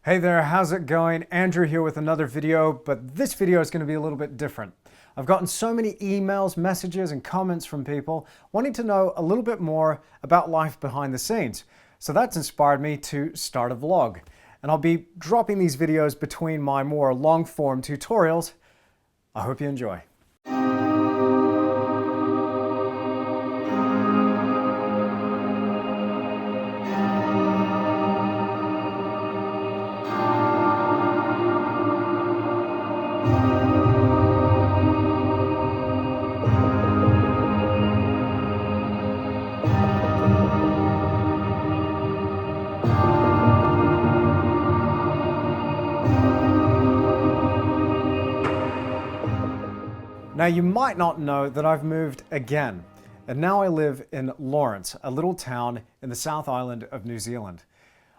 Hey there, how's it going? Andrew here with another video, but this video is going to be a little bit different. I've gotten so many emails, messages, and comments from people wanting to know a little bit more about life behind the scenes. So that's inspired me to start a vlog. And I'll be dropping these videos between my more long-form tutorials. I hope you enjoy. Now you might not know that I've moved again, and now I live in Lawrence, a little town in the South Island of New Zealand.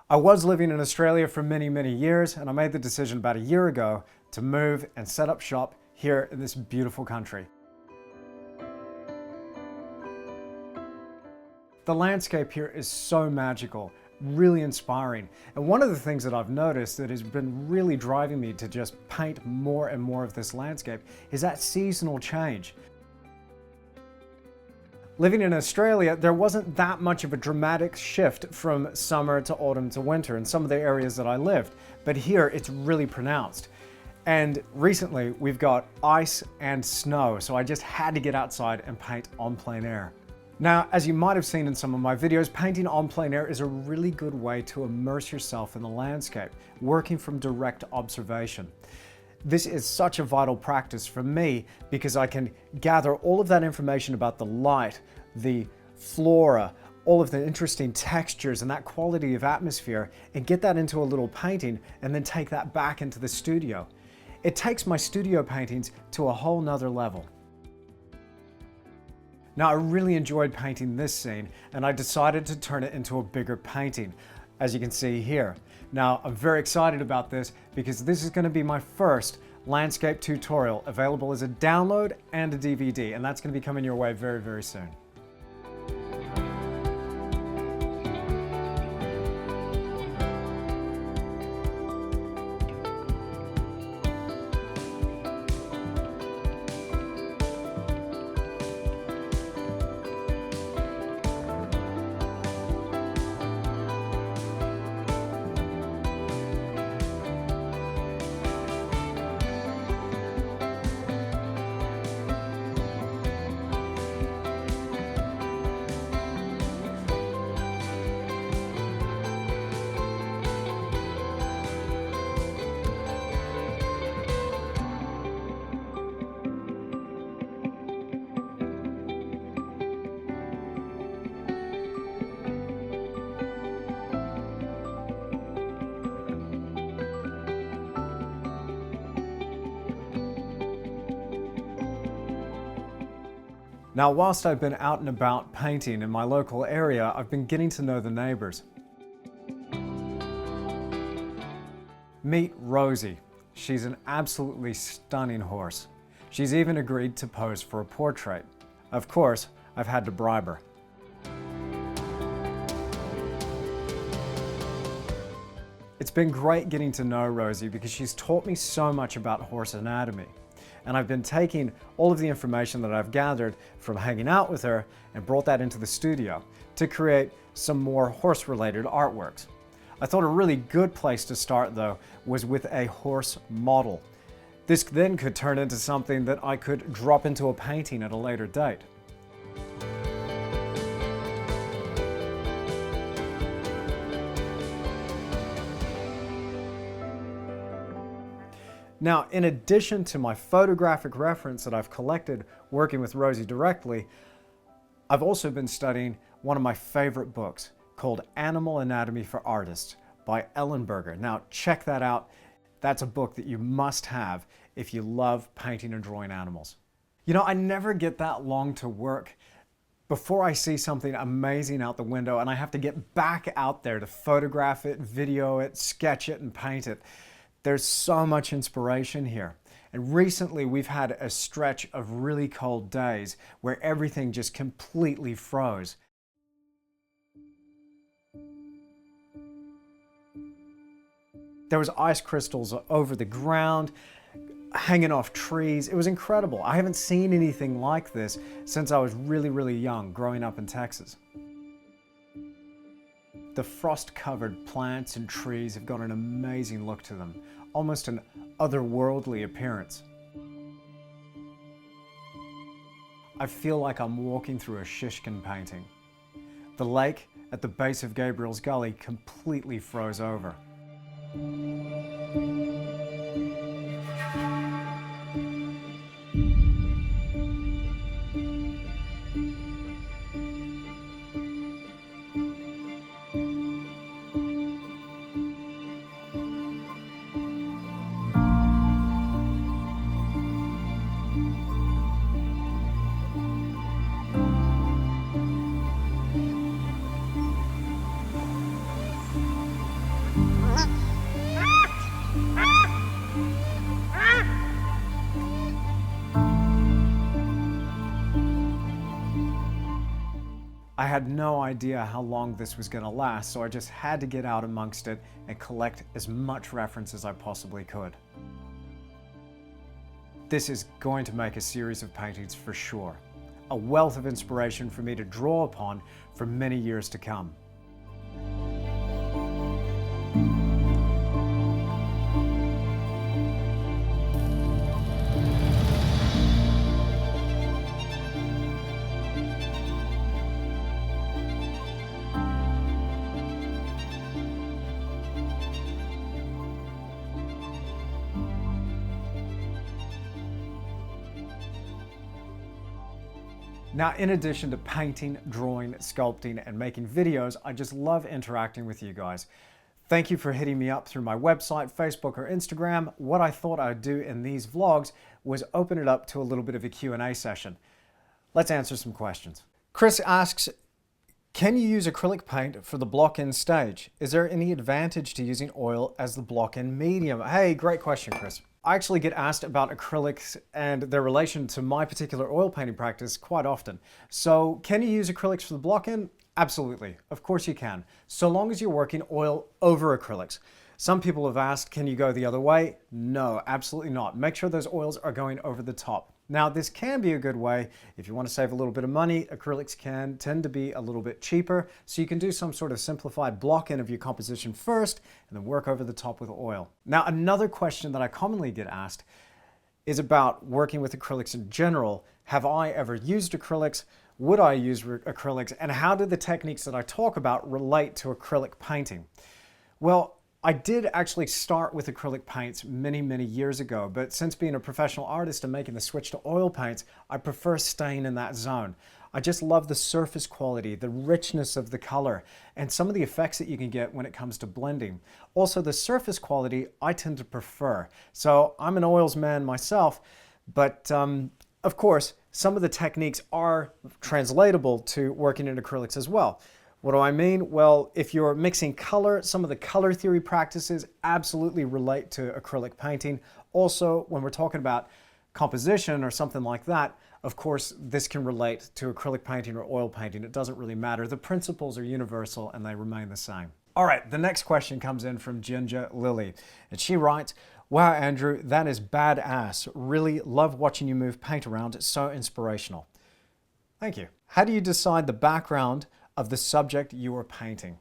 I was living in Australia for many years, and I made the decision about a year ago to move and set up shop here in this beautiful country. The landscape here is so magical, really inspiring. And one of the things that I've noticed that has been really driving me to just paint more and more of this landscape is that seasonal change. Living in Australia, there wasn't that much of a dramatic shift from summer to autumn to winter in some of the areas that I lived, but here it's really pronounced. And recently we've got ice and snow, so I just had to get outside and paint en plein air. Now, as you might have seen in some of my videos, painting en plein air is a really good way to immerse yourself in the landscape, working from direct observation. This is such a vital practice for me because I can gather all of that information about the light, the flora, all of the interesting textures and that quality of atmosphere and get that into a little painting and then take that back into the studio. It takes my studio paintings to a whole nother level. Now, I really enjoyed painting this scene, and I decided to turn it into a bigger painting, as you can see here. Now, I'm very excited about this because this is going to be my first landscape tutorial available as a download and a DVD, and that's going to be coming your way very soon. Now, whilst I've been out and about painting in my local area, I've been getting to know the neighbors. Meet Rosie. She's an absolutely stunning horse. She's even agreed to pose for a portrait. Of course, I've had to bribe her. It's been great getting to know Rosie because she's taught me so much about horse anatomy. And I've been taking all of the information that I've gathered from hanging out with her and brought that into the studio to create some more horse-related artworks. I thought a really good place to start, though, was with a horse model. This then could turn into something that I could drop into a painting at a later date. Now, in addition to my photographic reference that I've collected working with Rosie directly, I've also been studying one of my favorite books called Animal Anatomy for Artists by Ellenberger. Now, check that out. That's a book that you must have if you love painting and drawing animals. You know, I never get that long to work before I see something amazing out the window and I have to get back out there to photograph it, video it, sketch it, and paint it. There's so much inspiration here. And recently we've had a stretch of really cold days where everything just completely froze. There was ice crystals over the ground, hanging off trees. It was incredible. I haven't seen anything like this since I was really, really young, growing up in Texas. The frost-covered plants and trees have got an amazing look to them, almost an otherworldly appearance. I feel like I'm walking through a Shishkin painting. The lake at the base of Gabriel's Gully completely froze over. I had no idea how long this was going to last, so I just had to get out amongst it and collect as much reference as I possibly could. This is going to make a series of paintings for sure, a wealth of inspiration for me to draw upon for many years to come. Now, in addition to painting, drawing, sculpting, and making videos, I just love interacting with you guys. Thank you for hitting me up through my website, Facebook, or Instagram. What I thought I'd do in these vlogs was open it up to a little bit of a Q&A session. Let's answer some questions. Chris asks, can you use acrylic paint for the block-in stage? Is there any advantage to using oil as the block-in medium? Hey, great question, Chris. I actually get asked about acrylics and their relation to my particular oil painting practice quite often. So can you use acrylics for the block-in? Absolutely, of course you can, so long as you're working oil over acrylics. Some people have asked, can you go the other way? No, absolutely not. Make sure those oils are going over the top. Now, this can be a good way if you want to save a little bit of money. Acrylics can tend to be a little bit cheaper, so you can do some sort of simplified block-in of your composition first and then work over the top with oil. Now, another question that I commonly get asked is about working with acrylics in general. Have I ever used acrylics? Would I use acrylics? And how do the techniques that I talk about relate to acrylic painting? Well, I did actually start with acrylic paints many, many years ago, but since being a professional artist and making the switch to oil paints, I prefer staying in that zone. I just love the surface quality, the richness of the color, and some of the effects that you can get when it comes to blending. Also, the surface quality I tend to prefer. So I'm an oils man myself, but of course, some of the techniques are translatable to working in acrylics as well. What do I mean? Well, if you're mixing color, some of the color theory practices absolutely relate to acrylic painting. Also, when we're talking about composition or something like that, of course, this can relate to acrylic painting or oil painting. It doesn't really matter. The principles are universal and they remain the same. All right, the next question comes in from Ginger Lily, and she writes, wow, Andrew, that is badass. Really love watching you move paint around. It's so inspirational. Thank you. How do you decide the background of the subject you are painting?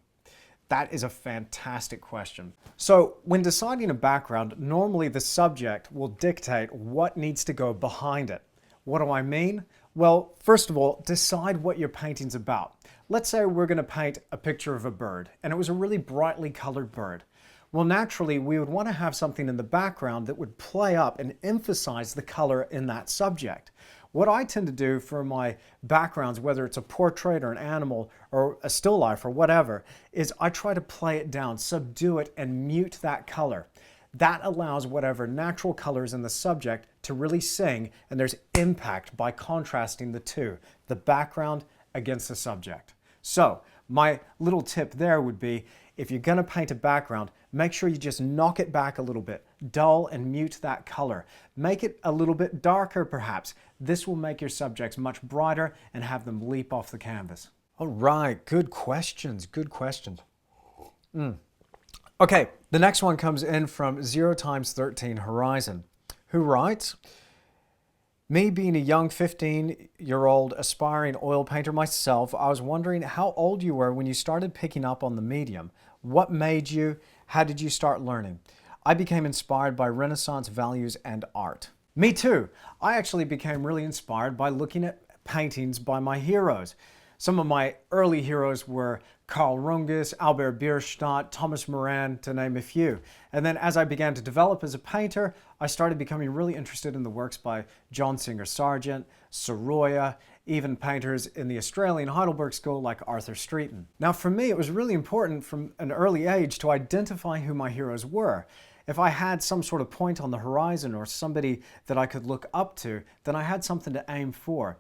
That is a fantastic question. So when deciding a background, normally the subject will dictate what needs to go behind it. What do I mean? Well, first of all, decide what your painting's about. Let's say we're going to paint a picture of a bird, and it was a really brightly colored bird. Well, naturally, we would want to have something in the background that would play up and emphasize the color in that subject. What I tend to do for my backgrounds, whether it's a portrait or an animal or a still life or whatever, is I try to play it down, subdue it, and mute that color. That allows whatever natural colors in the subject to really sing, and there's impact by contrasting the two, the background against the subject. So my little tip there would be, if you're going to paint a background, make sure you just knock it back a little bit, dull and mute that color. Make it a little bit darker perhaps. This will make your subjects much brighter and have them leap off the canvas. All right, good questions, good questions. Okay, the next one comes in from 0 times 13 Horizon, who writes, me being a young 15-year-old aspiring oil painter myself, I was wondering how old you were when you started picking up on the medium. What made you? How did you start learning? I became inspired by Renaissance values and art. Me too. I actually became really inspired by looking at paintings by my heroes. Some of my early heroes were Karl Runges, Albert Bierstadt, Thomas Moran, to name a few. And then as I began to develop as a painter, I started becoming really interested in the works by John Singer Sargent, Sorolla, even painters in the Australian Heidelberg School like Arthur Streeton. Now for me, it was really important from an early age to identify who my heroes were. If I had some sort of point on the horizon or somebody that I could look up to, then I had something to aim for.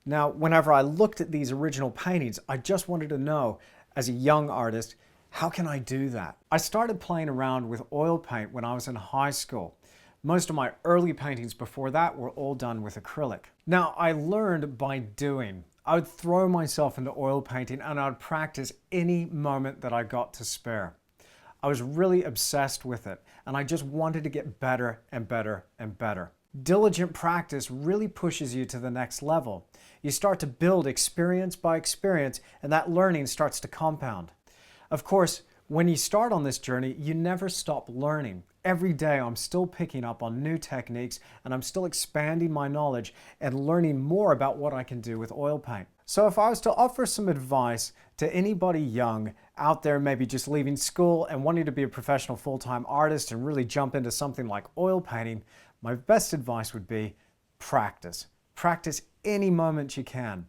Now, whenever I looked at these original paintings, I just wanted to know, as a young artist, how can I do that? I started playing around with oil paint when I was in high school. Most of my early paintings before that were all done with acrylic. Now, I learned by doing. I would throw myself into oil painting and I would practice any moment that I got to spare. I was really obsessed with it, and I just wanted to get better and better and better. Diligent practice really pushes you to the next level. You start to build experience by experience, and that learning starts to compound. Of course, when you start on this journey, you never stop learning. Every day I'm still picking up on new techniques, and I'm still expanding my knowledge and learning more about what I can do with oil paint. So if I was to offer some advice to anybody young out there, maybe just leaving school and wanting to be a professional full-time artist and really jump into something like oil painting, my best advice would be practice. Practice any moment you can.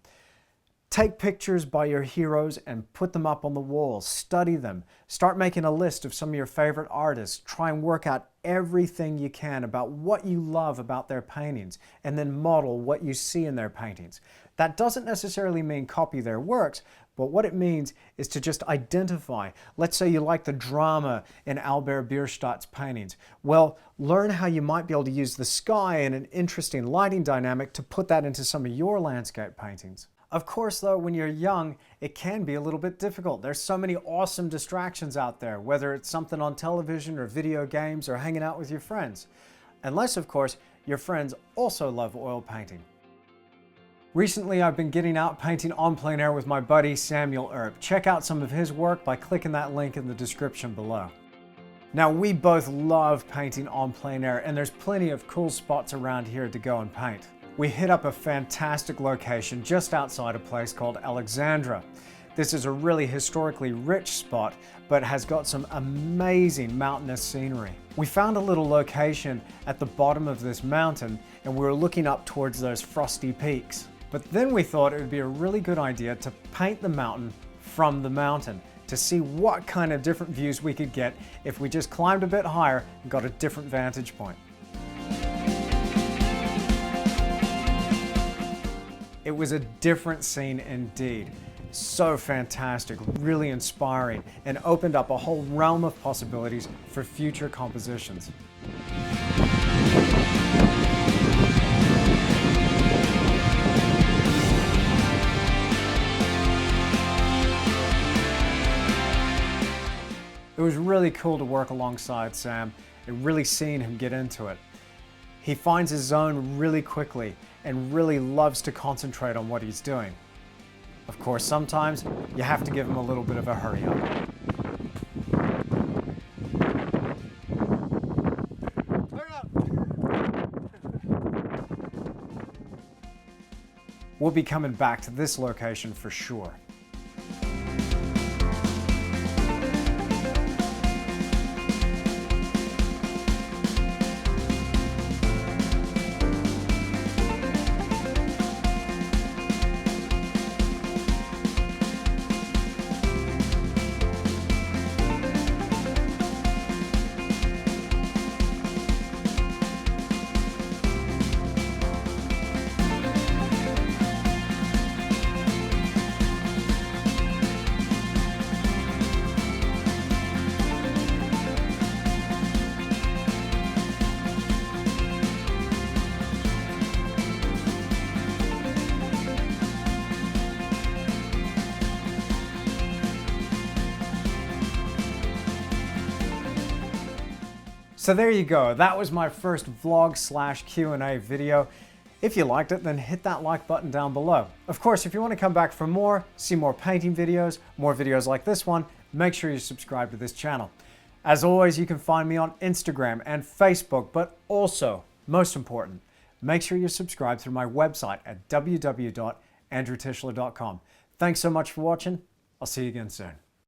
Take pictures by your heroes and put them up on the walls. Study them. Start making a list of some of your favorite artists. Try and work out everything you can about what you love about their paintings, and then model what you see in their paintings. That doesn't necessarily mean copy their works, but what it means is to just identify. Let's say you like the drama in Albert Bierstadt's paintings. Well, learn how you might be able to use the sky and an interesting lighting dynamic to put that into some of your landscape paintings. Of course, though, when you're young, it can be a little bit difficult. There's so many awesome distractions out there, whether it's something on television or video games or hanging out with your friends. Unless, of course, your friends also love oil painting. Recently, I've been getting out painting en plein air with my buddy Samuel Earp. Check out some of his work by clicking that link in the description below. Now, we both love painting en plein air, and there's plenty of cool spots around here to go and paint. We hit up a fantastic location just outside a place called Alexandra. This is a really historically rich spot, but has got some amazing mountainous scenery. We found a little location at the bottom of this mountain, and we were looking up towards those frosty peaks. But then we thought it would be a really good idea to paint the mountain from the mountain to see what kind of different views we could get if we just climbed a bit higher and got a different vantage point. It was a different scene indeed. So fantastic, really inspiring, and opened up a whole realm of possibilities for future compositions. It was really cool to work alongside Sam and really seeing him get into it. He finds his zone really quickly and really loves to concentrate on what he's doing. Of course, sometimes you have to give him a little bit of a hurry up. We'll be coming back to this location for sure. So there you go. That was my first vlog / Q&A video. If you liked it, then hit that like button down below. Of course, if you want to come back for more, see more painting videos, more videos like this one, make sure you subscribe to this channel. As always, you can find me on Instagram and Facebook, but also, most important, make sure you subscribe through my website at www.andrewtischler.com. Thanks so much for watching. I'll see you again soon.